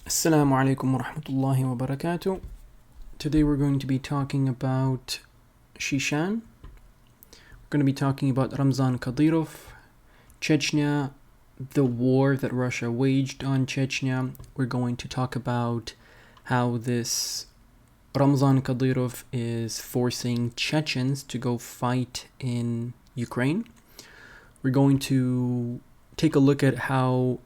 Assalamu alaikum wa rahmatullahi wa barakatuh. Today we're going to be talking about Chechen. We're going to be talking about Ramzan Kadyrov, Chechnya, the war that Russia waged on Chechnya. We're going to talk about how this Ramzan Kadyrov is forcing Chechens to go fight in Ukraine. We're going to take a look at how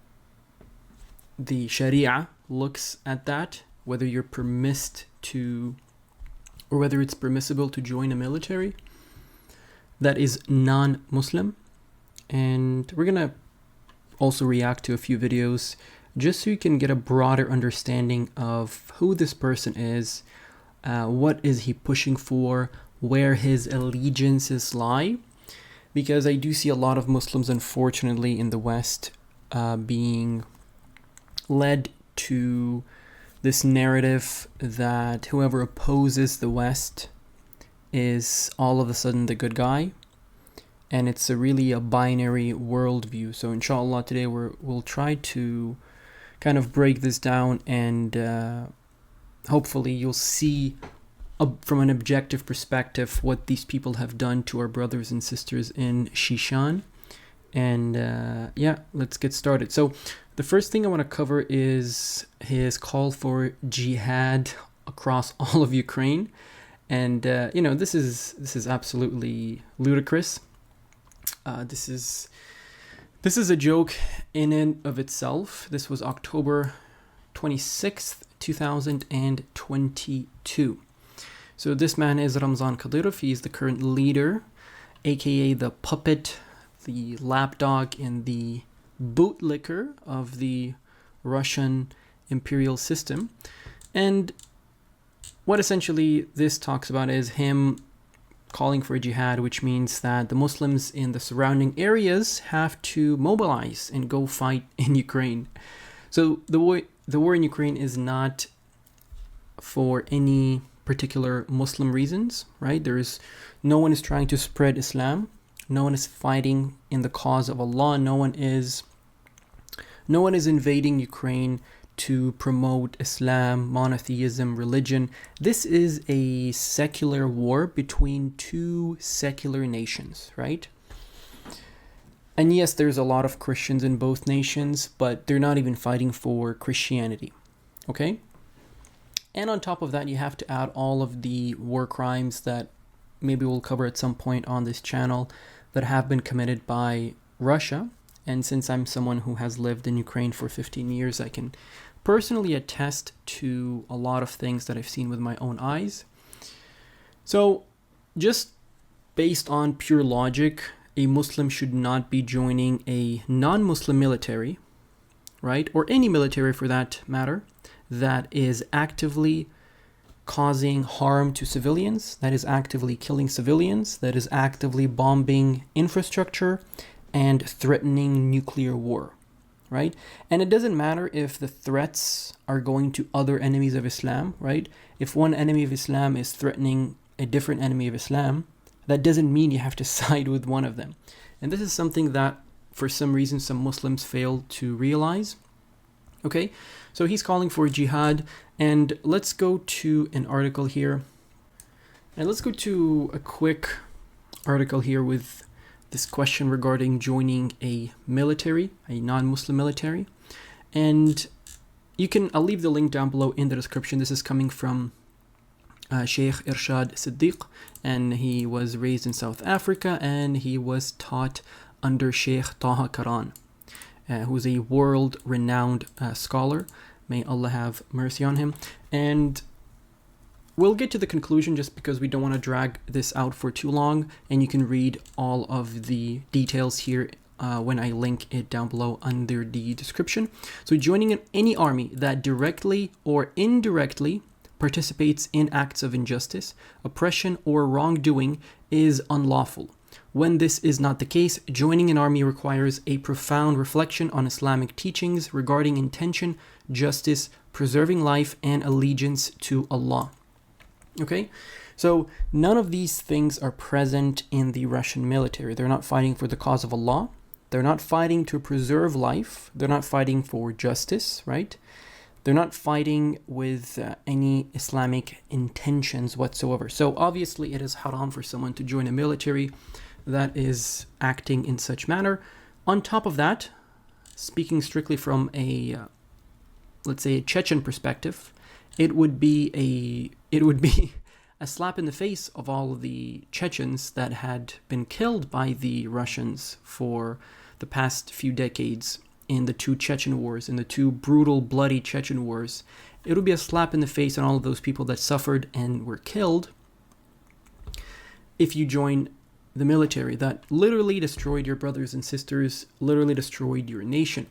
the Sharia looks at that, whether you're permitted to, or whether it's permissible to join a military that is non-Muslim. And we're gonna also react to a few videos just so you can get a broader understanding of who this person is, what is he pushing for, where his allegiances lie, because I do see a lot of Muslims, unfortunately, in the West being led to this narrative that whoever opposes the West is all of a sudden the good guy, and it's really a binary worldview. So inshallah today we'll try to kind of break this down, and hopefully you'll see from an objective perspective what these people have done to our brothers and sisters in Chechen. And yeah, let's get started. So the first thing I want to cover is his call for jihad across all of Ukraine. And this is absolutely ludicrous. This is a joke in and of itself. This was October 26th, 2022. So this man is Ramzan Kadyrov. He is the current leader, aka the puppet, the lapdog, and the bootlicker of the Russian imperial system. And what essentially this talks about is him calling for jihad, which means that the Muslims in the surrounding areas have to mobilize and go fight in Ukraine. So the war in Ukraine is not for any particular Muslim reasons, right? No one is trying to spread Islam. No one is fighting in the cause of Allah. No one is invading Ukraine to promote Islam, monotheism, religion. This is a secular war between two secular nations, right? And yes, there's a lot of Christians in both nations, but they're not even fighting for Christianity, okay? And on top of that, you have to add all of the war crimes that maybe we'll cover at some point on this channel that have been committed by Russia. And since I'm someone who has lived in Ukraine for 15 years, I can personally attest to a lot of things that I've seen with my own eyes. So just based on pure logic, a Muslim should not be joining a non-Muslim military, right? Or any military for that matter, that is actively causing harm to civilians, that is actively killing civilians, that is actively bombing infrastructure and threatening nuclear war, right? And it doesn't matter if the threats are going to other enemies of Islam, right? If one enemy of Islam is threatening a different enemy of Islam, that doesn't mean you have to side with one of them. And this is something that for some reason some Muslims fail to realize. Okay, so he's calling for jihad, and let's go to an article here. And let's go to a quick article here with this question regarding joining a military, a non-Muslim military. And I'll leave the link down below in the description. This is coming from Sheikh Irshad Siddiq, and he was raised in South Africa, and he was taught under Sheikh Taha Karan, who's a world-renowned scholar. May Allah have mercy on him. And we'll get to the conclusion just because we don't want to drag this out for too long, and you can read all of the details here when I link it down below under the description. So joining in any army that directly or indirectly participates in acts of injustice, oppression, or wrongdoing is unlawful. When this is not the case, joining an army requires a profound reflection on Islamic teachings regarding intention, justice, preserving life, and allegiance to Allah. Okay, so none of these things are present in the Russian military. They're not fighting for the cause of Allah. They're not fighting to preserve life. They're not fighting for justice, right? They're not fighting with any Islamic intentions whatsoever. So obviously it is haram for someone to join a military that is acting in such manner. On top of that, speaking strictly from a, let's say, a Chechen perspective, it would be a slap in the face of all of the Chechens that had been killed by the Russians for the past few decades in the two Chechen wars, in the two brutal, bloody Chechen wars. It would be a slap in the face on all of those people that suffered and were killed if you join the military that literally destroyed your brothers and sisters, literally destroyed your nation.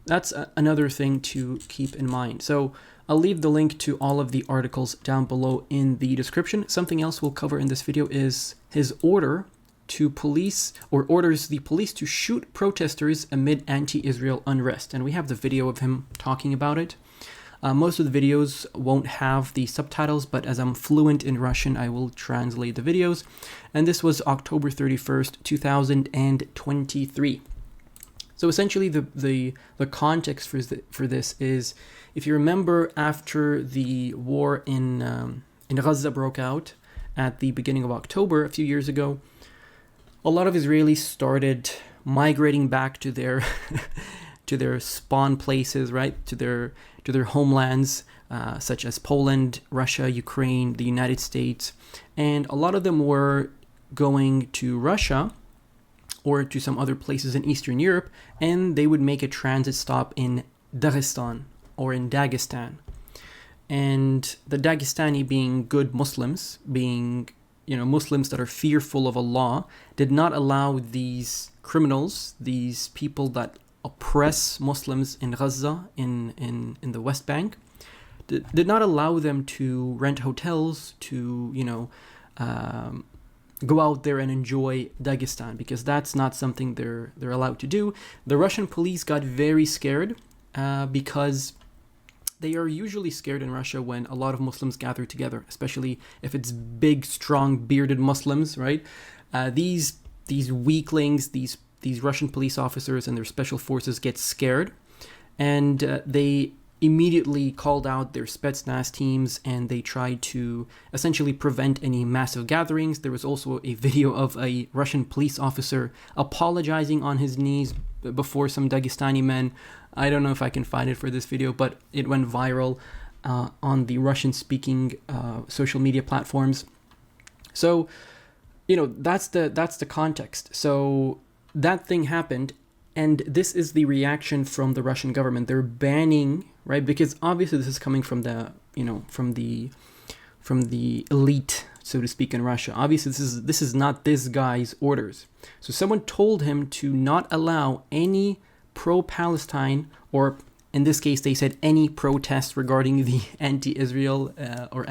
That's another thing to keep in mind. So I'll leave the link to all of the articles down below in the description. Something else we'll cover in this video is his order to police, or orders the police to shoot protesters amid anti-Israel unrest. And we have the video of him talking about it. Most of the videos won't have the subtitles, but as I'm fluent in Russian, I will translate the videos. And this was October 31st, 2023. So essentially the context for this is, if you remember, after the war in Gaza broke out at the beginning of October a few years ago, a lot of Israelis started migrating back to their to their spawn places, right? To their homelands, such as Poland, Russia, Ukraine, the United States, and a lot of them were going to Russia or to some other places in Eastern Europe, and they would make a transit stop in Dagestan or in Dagestan. And the Dagestani, being good Muslims, being Muslims that are fearful of Allah, did not allow these criminals, these people that oppress Muslims in Gaza, in the West Bank, did not allow them to rent hotels, to go out there and enjoy Dagestan, because that's not something they're allowed to do. The Russian police got very scared because they are usually scared in Russia when a lot of Muslims gather together, especially if it's big, strong, bearded Muslims, right? These weaklings, these Russian police officers and their special forces get scared, and they immediately called out their Spetsnaz teams, and they tried to essentially prevent any massive gatherings. There was also a video of a Russian police officer apologizing on his knees before some Dagestani men. I don't know if I can find it for this video, but it went viral on the Russian-speaking social media platforms. So, that's the context. So that thing happened, and this is the reaction from the Russian government. They're banning, right? Because obviously this is coming from the elite, so to speak, in Russia. Obviously this is not this guy's orders. So someone told him to not allow any pro-Palestine, or in this case they said any protest regarding the anti-Israel or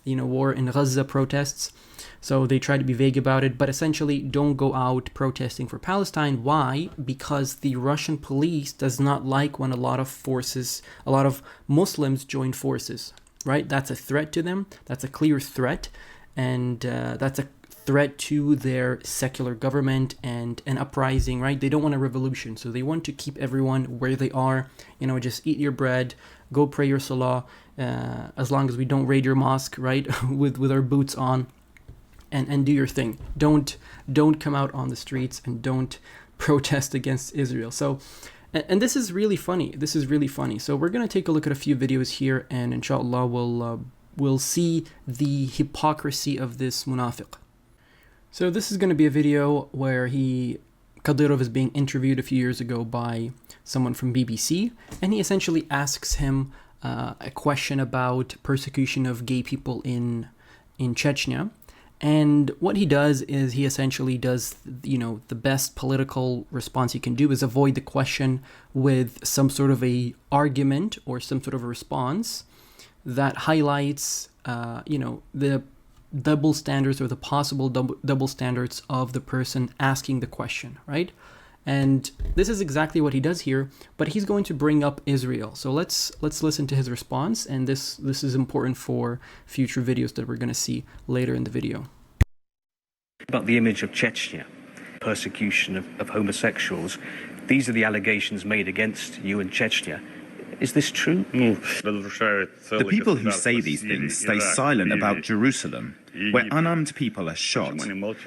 war in Gaza protests. So they try to be vague about it, but essentially don't go out protesting for Palestine. Why? Because the Russian police does not like when a lot of Muslims join forces, right? That's a threat to them. That's a clear threat, and that's a threat to their secular government and an uprising, right? They don't want a revolution, so they want to keep everyone where they are. Just eat your bread, go pray your salah, as long as we don't raid your mosque, right? with our boots on, and do your thing. Don't come out on the streets and don't protest against Israel. So, and this is really funny. So we're gonna take a look at a few videos here, and inshallah we'll see the hypocrisy of this munafiq. So this is going to be a video where Kadyrov is being interviewed a few years ago by someone from BBC, and he essentially asks him a question about persecution of gay people in Chechnya. And what he does is he essentially does, the best political response he can do is avoid the question with some sort of a argument or some sort of a response that highlights, the double standards or the possible double standards of the person asking the question, right? And this is exactly what he does here, but he's going to bring up Israel. So let's listen to his response, and this is important for future videos that we're going to see later in the video. About the image of Chechnya, persecution of homosexuals, these are the allegations made against you in Chechnya. Is this true? The people who say these things stay silent about Jerusalem, where unarmed people are shot.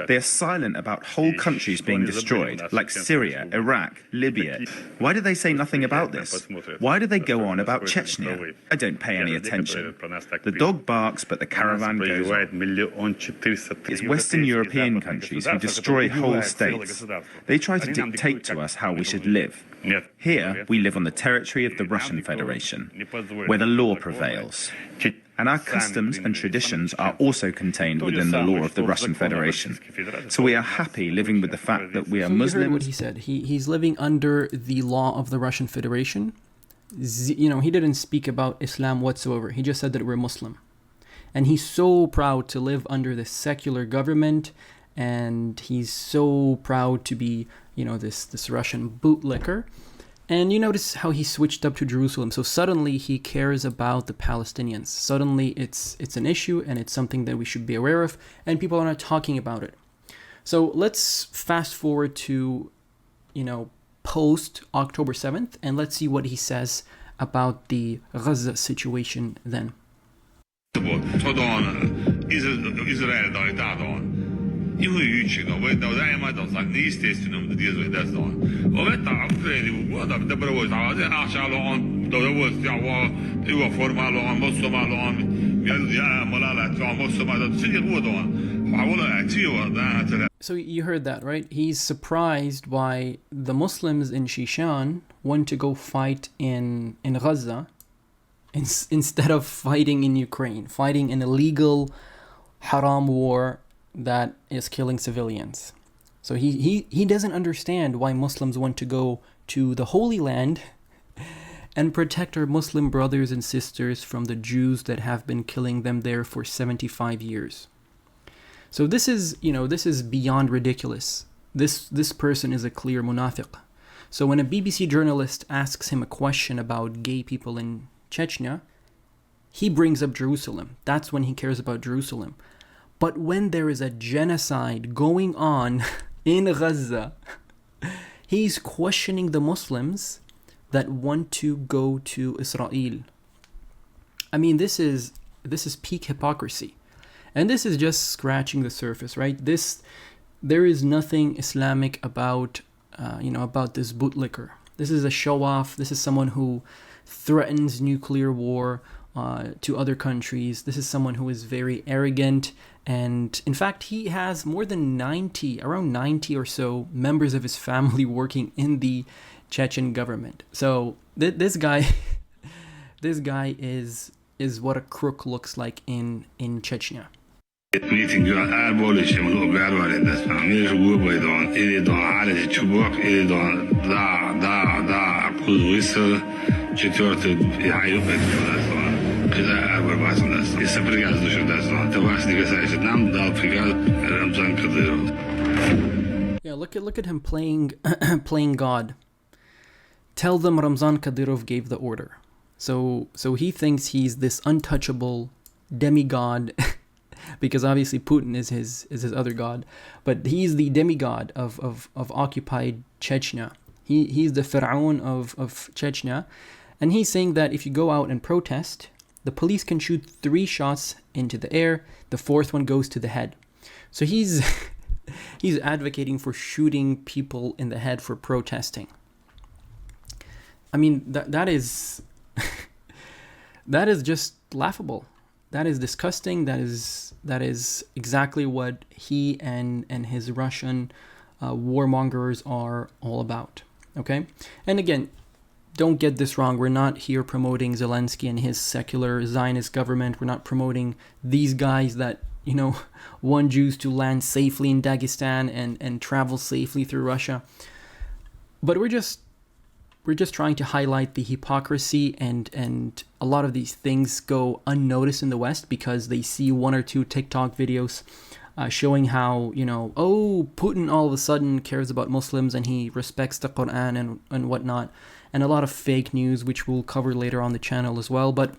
They are silent about whole countries being destroyed, like Syria, Iraq, Libya. Why do they say nothing about this? Why do they go on about Chechnya? I don't pay any attention. The dog barks, but the caravan goes on. It's Western European countries who destroy whole states. They try to dictate to us how we should live. Here, we live on the territory of the Russian Federation, where the law prevails. And our customs and traditions are also contained within the law of the Russian Federation. So we are happy living with the fact that we are Muslims. You heard what he said. He's living under the law of the Russian Federation. You know, he didn't speak about Islam whatsoever. He just said that we're Muslim. And he's so proud to live under this secular government, and he's so proud to be, you know, this Russian bootlicker. And you notice how he switched up to Jerusalem. So suddenly he cares about the Palestinians. Suddenly it's an issue, and it's something that we should be aware of, and people are not talking about it. So let's fast forward to, you know, post October 7th, and let's see what he says about the Gaza situation then. So you heard that, right? He's surprised why the Muslims in Chechen want to go fight in Gaza instead of fighting in Ukraine, fighting an illegal haram war that is killing civilians. So he doesn't understand why Muslims want to go to the Holy Land and protect our Muslim brothers and sisters from the Jews that have been killing them there for 75 years. So this is, you know, this is beyond ridiculous. This person is a clear munafiq. So when a BBC journalist asks him a question about gay people in Chechnya, he brings up Jerusalem. That's when he cares about Jerusalem. But when there is a genocide going on in Gaza, he's questioning the Muslims that want to go to Israel. I mean, this is peak hypocrisy. And this is just scratching the surface, right? There is nothing Islamic about, about this bootlicker. This is a show-off. This is someone who threatens nuclear war to other countries. This is someone who is very arrogant. And in fact, he has more than around 90 or so members of his family working in the Chechen government. So this guy is what a crook looks like in Chechnya. Yeah, look at him playing God. Tell them Ramzan Kadyrov gave the order. So he thinks he's this untouchable demigod because obviously Putin is his other god, but he's the demigod of occupied Chechnya. He's the Pharaoh of Chechnya, and he's saying that if you go out and protest, the police can shoot 3 shots into the air, the 4th one goes to the head. So he's advocating for shooting people in the head for protesting. I mean, that is that is just laughable. That is disgusting. That is exactly what he and his Russian warmongers are all about. Okay? And again, don't get this wrong. We're not here promoting Zelensky and his secular Zionist government. We're not promoting these guys that, want Jews to land safely in Dagestan and travel safely through Russia. But we're just trying to highlight the hypocrisy, and a lot of these things go unnoticed in the West because they see 1 or 2 TikTok videos showing how, Putin all of a sudden cares about Muslims and he respects the Quran and whatnot, and a lot of fake news, which we'll cover later on the channel as well. But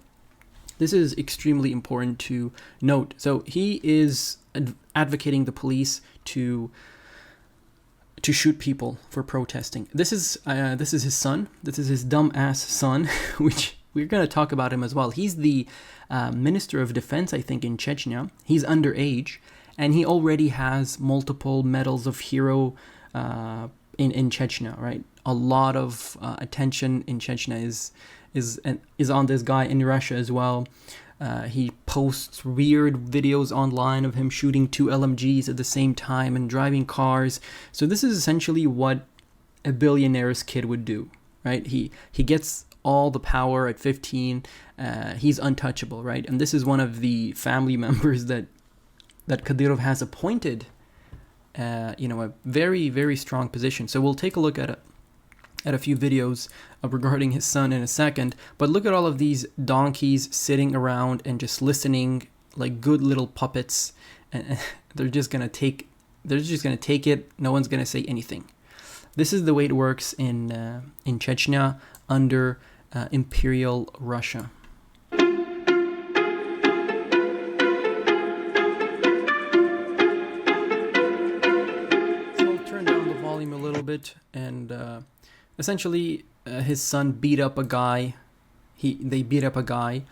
this is extremely important to note. So he is advocating the police to to shoot people for protesting. This is his son. This is his dumb ass son, which we're going to talk about him as well. He's the Minister of Defense, I think, in Chechnya. He's underage, and he already has multiple medals of hero in Chechnya, right? A lot of attention in Chechnya is on this guy in Russia as well. He posts weird videos online of him shooting 2 LMGs at the same time and driving cars. So this is essentially what a billionaire's kid would do, right? He gets all the power at 15. He's untouchable, right? And this is one of the family members that Kadyrov has appointed, a very, very strong position. So we'll take a look at a few videos regarding his son in a second, but look at all of these donkeys sitting around and just listening like good little puppets, and they're just gonna take it. No one's gonna say anything. This is the way it works in Chechnya under Imperial Russia. So I'll turn down the volume a little bit, and essentially, his son beat up a guy. They beat up a guy.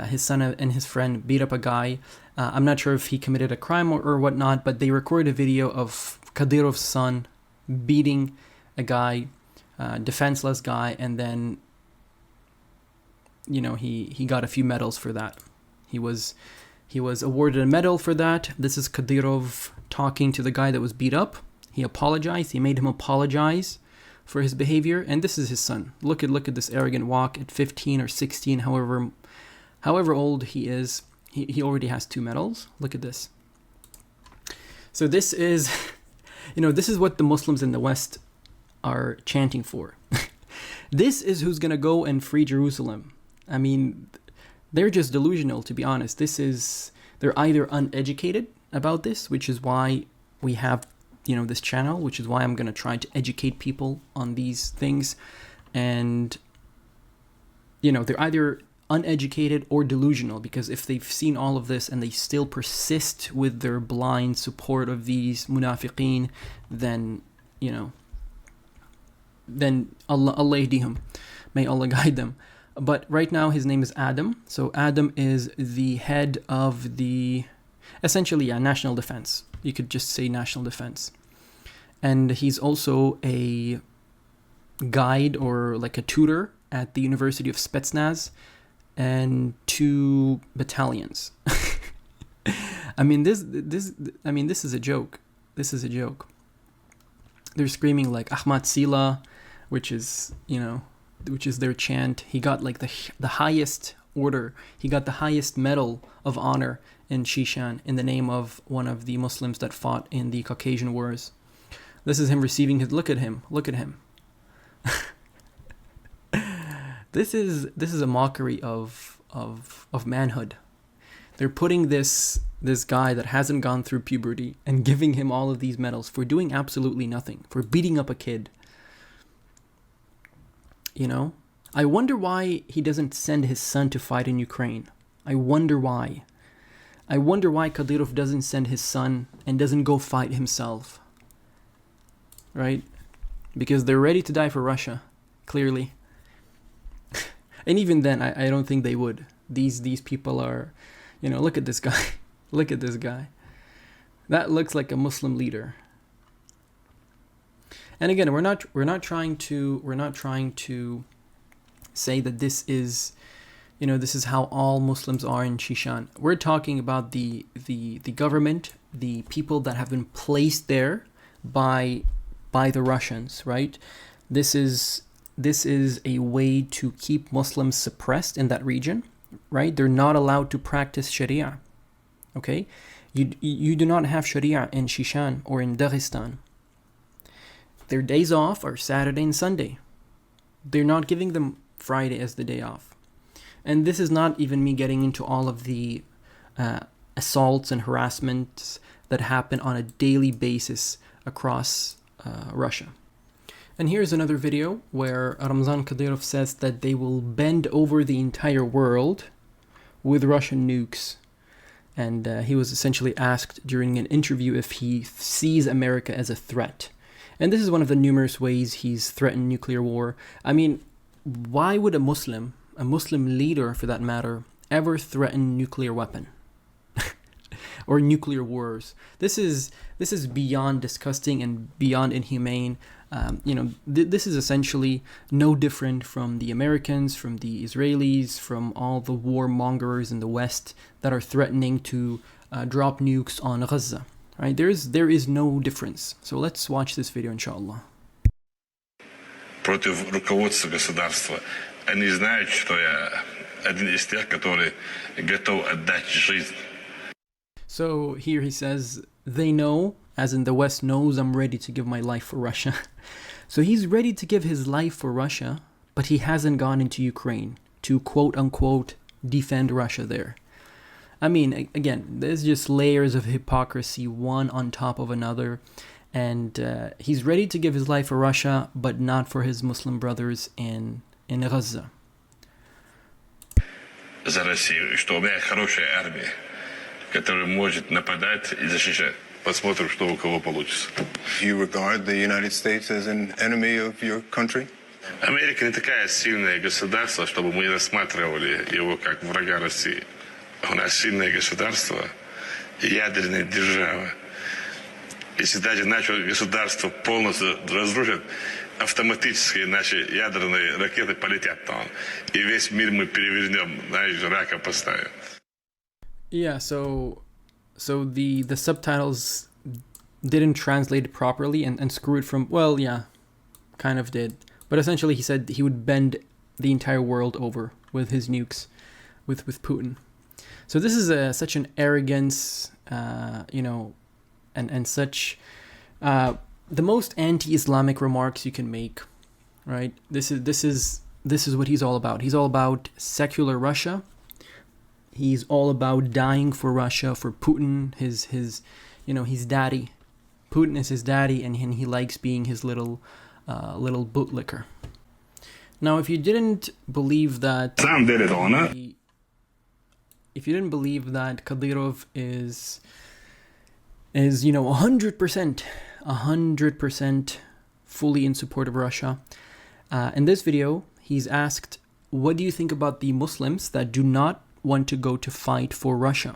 His son and his friend beat up a guy. I'm not sure if he committed a crime or whatnot, but they recorded a video of Kadyrov's son beating a guy, defenseless guy, and then, he got a few medals for that. He was awarded a medal for that. This is Kadyrov talking to the guy that was beat up. He apologized. He made him apologize for his behavior, and this is his son. Look at this arrogant walk at 15 or 16, however old he is. He already has 2 medals. Look at this. So this is, this is what the Muslims in the West are chanting for. This is who's gonna go and free Jerusalem. I mean, they're just delusional, to be honest. They're either uneducated about this, which is why we have this channel, which is why I'm going to try to educate people on these things. And, they're either uneducated or delusional, because if they've seen all of this and they still persist with their blind support of these munafiqeen, then, then Allah yahdihum. May Allah guide them. But right now his name is Adam. So Adam is the head of the, essentially, national defense. You could just say national defense. And he's also a guide or like a tutor at the University of Spetsnaz and 2 battalions. I mean, this is a joke. This is a joke. They're screaming like Ahmad Sila, which is their chant. He got like the highest order. He got the highest medal of honor in Chechen in the name of one of the Muslims that fought in the Caucasian Wars. This is him receiving his. Look at him. This is a mockery of manhood. They're putting this guy that hasn't gone through puberty and giving him all of these medals for doing absolutely nothing, for beating up a kid. I wonder why he doesn't send his son to fight in Ukraine. I wonder why Kadyrov doesn't send his son and doesn't go fight himself. Right? Because they're ready to die for Russia, clearly. And even then, I don't think they would. These people are, look at this guy. Look at this guy. That looks like a Muslim leader. And again, we're not trying to say that this is how all Muslims are in Chechen. We're talking about the government, the people that have been placed there by the Russians, right? This is a way to keep Muslims suppressed in that region, right? They're not allowed to practice Sharia. Okay? You do not have Sharia in Chechen or in Dagestan. Their days off are Saturday and Sunday. They're not giving them Friday as the day off. And this is not even me getting into all of the assaults and harassments that happen on a daily basis across Russia. And here's another video where Ramzan Kadyrov says that they will bend over the entire world with Russian nukes. And he was essentially asked during an interview if he sees America as a threat. And this is one of the numerous ways he's threatened nuclear war. I mean, why would a Muslim leader for that matter, ever threaten nuclear weapon? Or nuclear wars? This is beyond disgusting and beyond inhumane. This is essentially no different from the Americans, from the Israelis, from all the warmongers in the West that are threatening to drop nukes on Gaza. Right? There is no difference. So let's watch this video, inshallah. Против руководства государства. Они знают, что я один из тех, который готов отдать жизнь. So here he says, they know, as in the West knows, I'm ready to give my life for Russia. So he's ready to give his life for Russia, but he hasn't gone into Ukraine to quote unquote defend Russia there. I mean, again, there's just layers of hypocrisy, one on top of another. And he's ready to give his life for Russia, but not for his Muslim brothers in Gaza. За Россию, что у меня хорошая армия, которая может нападать и защищать. Посмотрим, что у кого получится. Do you regard the United States as an enemy of your country? Америка не такая сильное государство, чтобы мы рассматривали его как врага России. У нас сильное государство, ядерная держава. Если даже наше государство полностью разрушит, автоматически наши ядерные ракеты полетят там. И весь мир мы перевернем, знаешь, рака поставим. Yeah, so the subtitles didn't translate properly and screw it from, well, yeah, kind of did. But essentially he said he would bend the entire world over with his nukes, with Putin. So this is such an arrogance, and such the most anti-Islamic remarks you can make, right? This is what he's all about. He's all about secular Russia. He's all about dying for Russia, for Putin, his daddy. Putin is his daddy, and he likes being his little bootlicker. Now, if you didn't believe that, if you didn't believe that Kadyrov is 100% fully in support of Russia, in this video he's asked, what do you think about the Muslims that do not want to go to fight for Russia?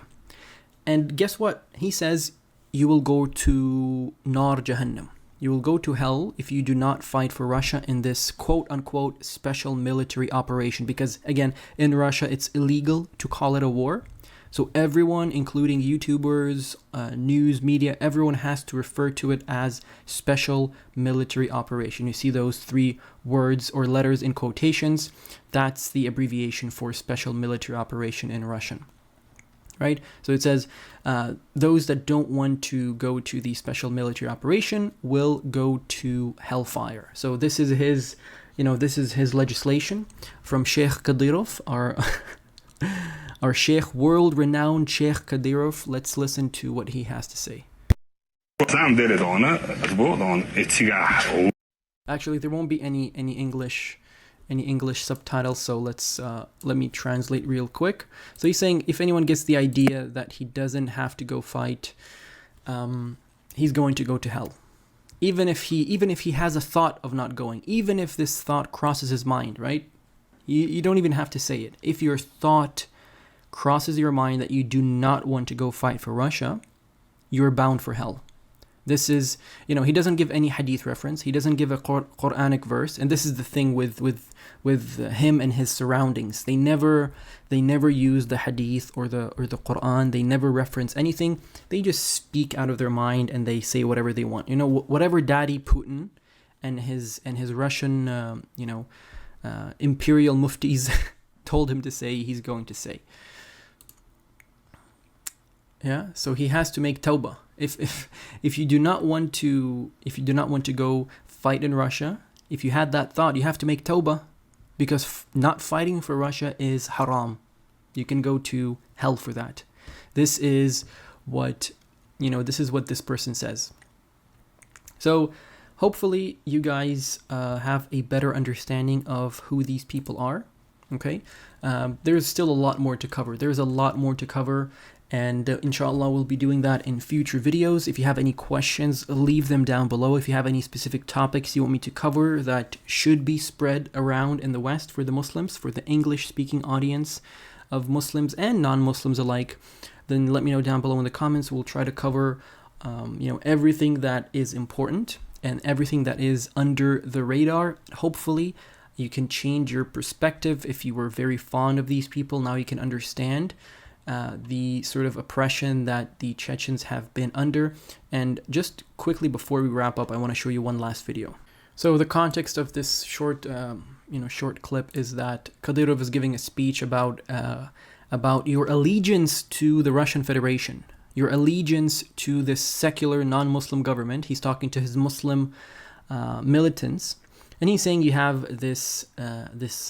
And guess what? He says, you will go to Nar Jahannam. You will go to hell if you do not fight for Russia in this quote-unquote special military operation. Because, again, in Russia, it's illegal to call it a war. So everyone, including YouTubers, news, media, everyone has to refer to it as special military operation. You see those three words or letters in quotations. That's the abbreviation for special military operation in Russian. Right? So it says, those that don't want to go to the special military operation will go to hellfire. So this is his, legislation from Sheikh Kadyrov, our Sheikh, world-renowned Sheikh Kadyrov. Let's listen to what he has to say. Actually, there won't be any English subtitles, so let me translate real quick. So he's saying, if anyone gets the idea that he doesn't have to go fight, he's going to go to hell. Even if he has a thought of not going, even if this thought crosses his mind, right? You don't even have to say it. If your thought crosses your mind that you do not want to go fight for Russia, you're bound for hell. This is, he doesn't give any hadith reference. He doesn't give a Quranic verse. And this is the thing with him and his surroundings. They never use the hadith or the Quran. They never reference anything. They just speak out of their mind and they say whatever they want. Whatever Daddy Putin and his Russian, imperial muftis told him to say, he's going to say. Yeah, so he has to make tawbah. If you do not want to go fight in Russia, if you had that thought, you have to make tawbah, because not fighting for Russia is haram. You can go to hell for that. This is what this person says. So hopefully you guys have a better understanding of who these people are. Okay, there's still a lot more to cover. There's a lot more to cover, and inshallah we'll be doing that in future videos. If you have any questions, leave them down below. If you have any specific topics you want me to cover that should be spread around in the West for the Muslims, for the English-speaking audience of Muslims and non-Muslims alike, then let me know down below in the comments. We'll try to cover everything that is important and everything that is under the radar. Hopefully you can change your perspective. If you were very fond of these people, now you can understand the sort of oppression that the Chechens have been under. And just quickly before we wrap up, I want to show you one last video. So the context of this short clip is that Kadyrov is giving a speech about your allegiance to the Russian Federation, your allegiance to this secular non-Muslim government. He's talking to his Muslim militants, and he's saying you have this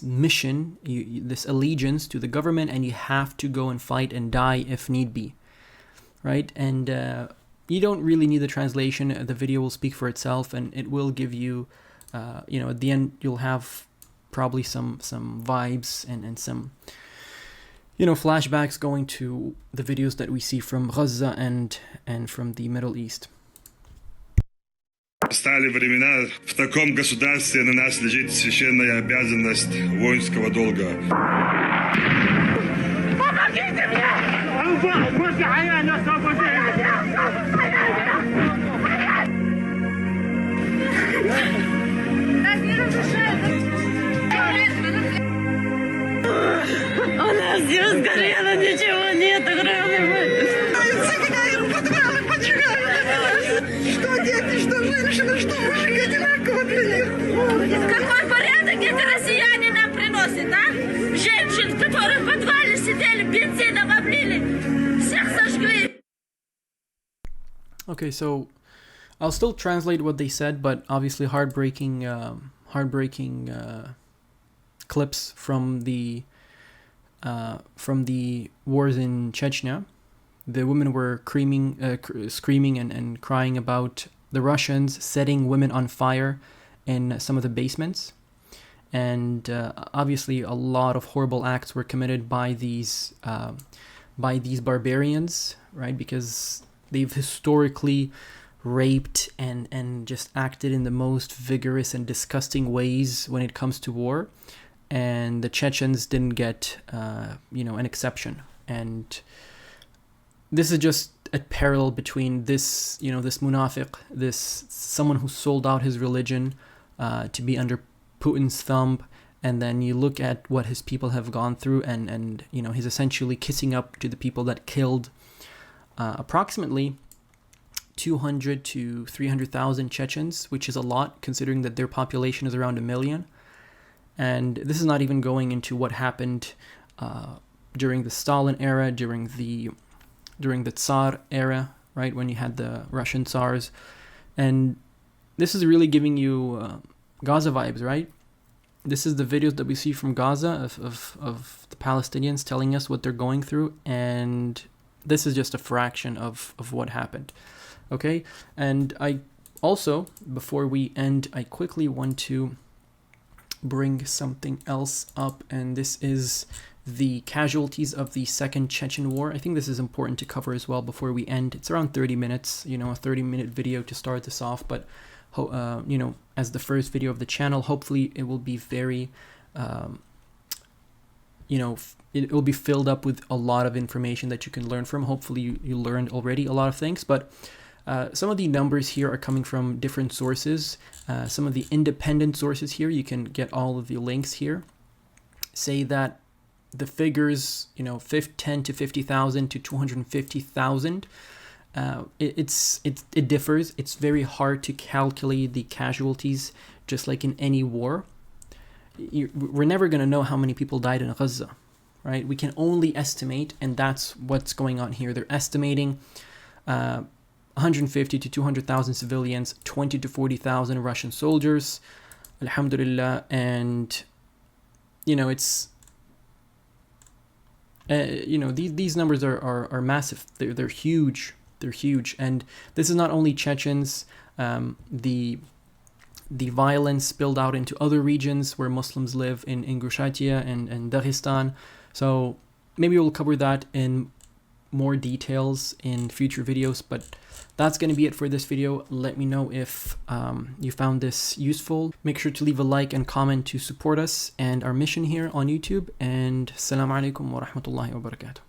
mission, this allegiance to the government, and you have to go and fight and die if need be, right? And you don't really need the translation. The video will speak for itself, and it will give you, at the end you'll have probably some vibes and some flashbacks going to the videos that we see from Gaza and from the Middle East. Настали времена, в таком государстве на нас лежит священная обязанность воинского долга. Помогите мне! У нас все сгорело, ничего нет, кроме подвалы поджигали. Что дети, что женщины, что мужики одинаково для них. Какой порядок эти россияне нам приносят, а? Женщин, которые в подвале сидели, бензином облили, всех сожгли. Okay, so I'll still translate what they said, but obviously heartbreaking clips from the wars in Chechnya. The women were screaming and crying about the Russians setting women on fire in some of the basements, and obviously a lot of horrible acts were committed by these barbarians, right? Because they've historically raped and just acted in the most vigorous and disgusting ways when it comes to war. And the Chechens didn't get, an exception. And this is just a parallel between this, this munafiq, this someone who sold out his religion to be under Putin's thumb, and then you look at what his people have gone through, and he's essentially kissing up to the people that killed approximately 200 to 300,000 Chechens, which is a lot considering that their population is around 1 million. And this is not even going into what happened during the Stalin era, during the Tsar era, right, when you had the Russian Tsars. And this is really giving you Gaza vibes, right? This is the videos that we see from Gaza of the Palestinians telling us what they're going through, and this is just a fraction of what happened. Okay, and I also, before we end, I quickly want to bring something else up, and this is the casualties of the Second Chechen War. I think this is important to cover as well before we end. It's around 30 minutes, a 30-minute video to start this off, but as the first video of the channel, hopefully it will be very it will be filled up with a lot of information that you can learn from. Hopefully you learned already a lot of things, but some of the numbers here are coming from different sources. Some of the independent sources here, you can get all of the links here, say that the figures, 10 to 50,000 to 250,000, it differs. It's very hard to calculate the casualties, just like in any war. We're never going to know how many people died in Gaza, right? We can only estimate, and that's what's going on here. They're estimating 150 to 200,000 civilians, 20 to 40,000 Russian soldiers, alhamdulillah. And it's these numbers are massive. They're huge. They're huge. And this is not only Chechens. The the violence spilled out into other regions where Muslims live in Ingushatia and Dagestan. So maybe we'll cover that in more details in future videos, but that's going to be it for this video. Let me know if you found this useful. Make sure to leave a like and comment to support us and our mission here on YouTube. And Assalamu alaikum wa rahmatullahi wa barakatuh.